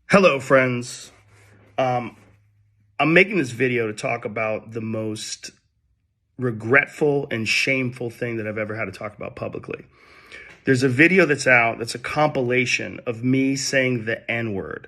Hello, friends. Um, I'm making this video to talk about the most regretful and shameful thing that I've ever had to talk about publicly. There's a video that's out that's a compilation of me saying the N-word.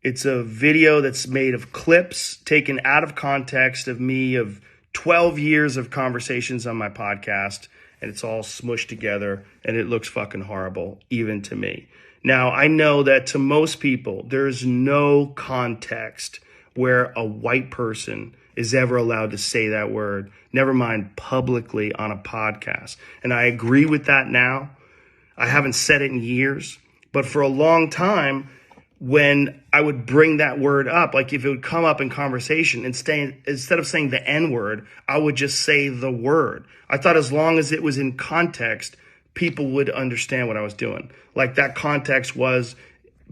It's a video that's made of clips taken out of context of me of 12 years of conversations on my podcast, and it's all smushed together, and it looks fucking horrible, even to me. Now, I know that to most people, there's no context where a white person is ever allowed to say that word, never mind publicly on a podcast. And I agree with that now. I haven't said it in years, but for a long time, when I would bring that word up, like if it would come up in conversation, instead of saying the N-word, I would just say the word. I thought as long as it was in context, people would understand what I was doing. Like that context was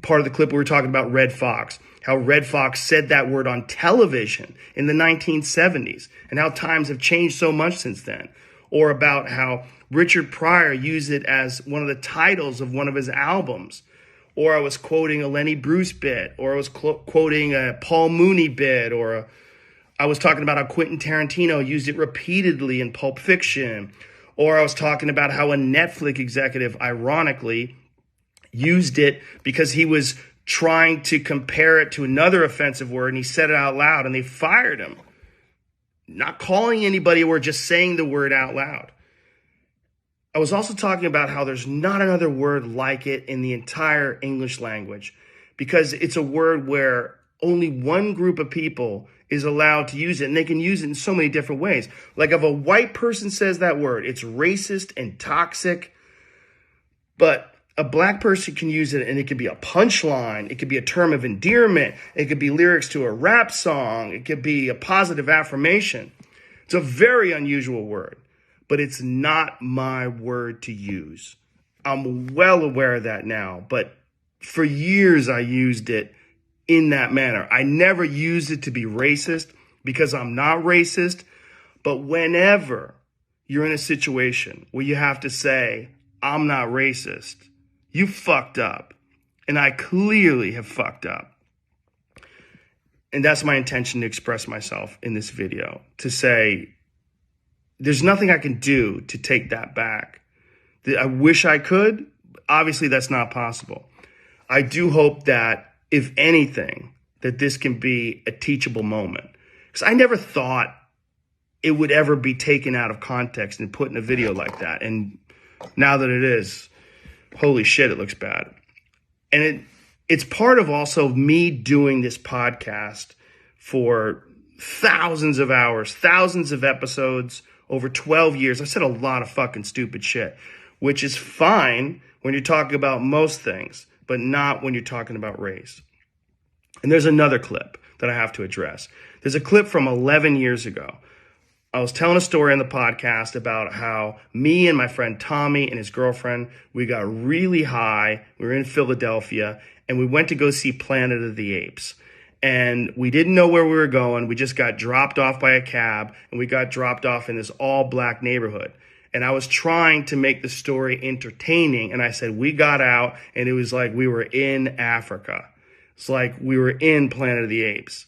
part of the clip we were talking about Red Fox, how Red Fox said that word on television in the 1970s and how times have changed so much since then. Or about how Richard Pryor used it as one of the titles of one of his albums. Or I was quoting a Lenny Bruce bit, or I was quoting a Paul Mooney bit, or I was talking about how Quentin Tarantino used it repeatedly in Pulp Fiction. Or I was talking about how a Netflix executive, ironically, used it because he was trying to compare it to another offensive word, and he said it out loud, and they fired him. Not calling anybody or just saying the word out loud. I was also talking about how there's not another word like it in the entire English language because it's a word where only one group of people is allowed to use it, and they can use it in so many different ways. Like if a white person says that word, it's racist and toxic, but a black person can use it and it could be a punchline. It could be a term of endearment. It could be lyrics to a rap song. It could be a positive affirmation. It's a very unusual word, but it's not my word to use. I'm well aware of that now, but for years I used it in that manner. I never used it to be racist because I'm not racist, but whenever you're in a situation where you have to say, I'm not racist, you fucked up. And I clearly have fucked up. And that's my intention to express myself in this video, to say, there's nothing I can do to take that back. I wish I could. Obviously, that's not possible. I do hope that, if anything, that this can be a teachable moment. Because I never thought it would ever be taken out of context and put in a video like that. And now that it is, holy shit, it looks bad. And it's part of also me doing this podcast for thousands of hours, thousands of episodes, over 12 years. I've said a lot of fucking stupid shit, which is fine when you're talking about most things, but not when you're talking about race. And there's another clip that I have to address. There's a clip from 11 years ago. I was telling a story on the podcast about how me and my friend Tommy and his girlfriend, we got really high. We were in Philadelphia and we went to go see Planet of the Apes. And we didn't know where we were going. We just got dropped off by a cab and we got dropped off in this all black neighborhood. And I was trying to make the story entertaining. And I said, we got out and it was like we were in Africa. It's like we were in Planet of the Apes.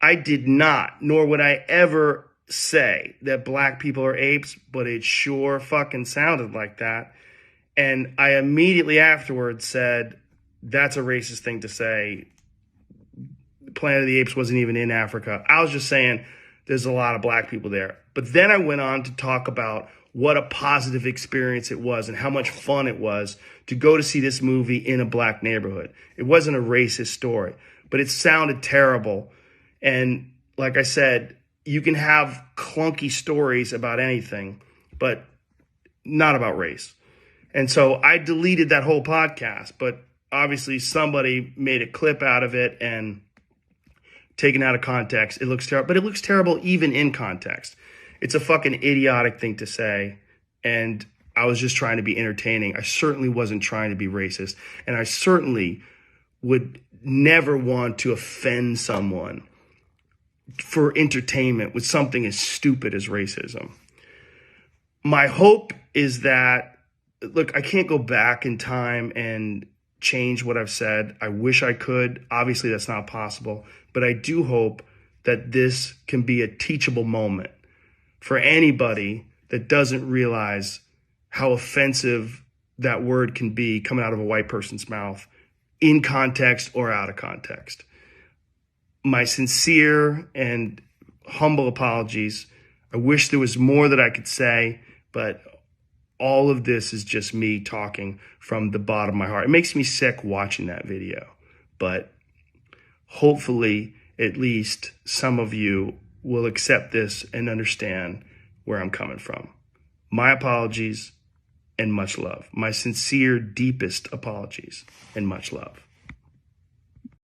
I did not, nor would I ever say that black people are apes, but it sure fucking sounded like that. And I immediately afterwards said, that's a racist thing to say. Planet of the Apes wasn't even in Africa. I was just saying there's a lot of black people there. But then I went on to talk about what a positive experience it was and how much fun it was to go to see this movie in a black neighborhood. It wasn't a racist story, but it sounded terrible. And like I said, you can have clunky stories about anything, but not about race. And so I deleted that whole podcast, but obviously somebody made a clip out of it and taken out of context. It looks terrible, but it looks terrible even in context. It's a fucking idiotic thing to say. And I was just trying to be entertaining. I certainly wasn't trying to be racist. And I certainly would never want to offend someone for entertainment with something as stupid as racism. My hope is that, look, I can't go back in time and change what I've said. I wish I could. Obviously, that's not possible. But I do hope that this can be a teachable moment for anybody that doesn't realize how offensive that word can be coming out of a white person's mouth, in context or out of context. My sincere and humble apologies. I wish there was more that I could say, but all of this is just me talking from the bottom of my heart. It makes me sick watching that video, but hopefully at least some of you will accept this and understand where I'm coming from. My apologies and much love. My sincere, deepest apologies and much love.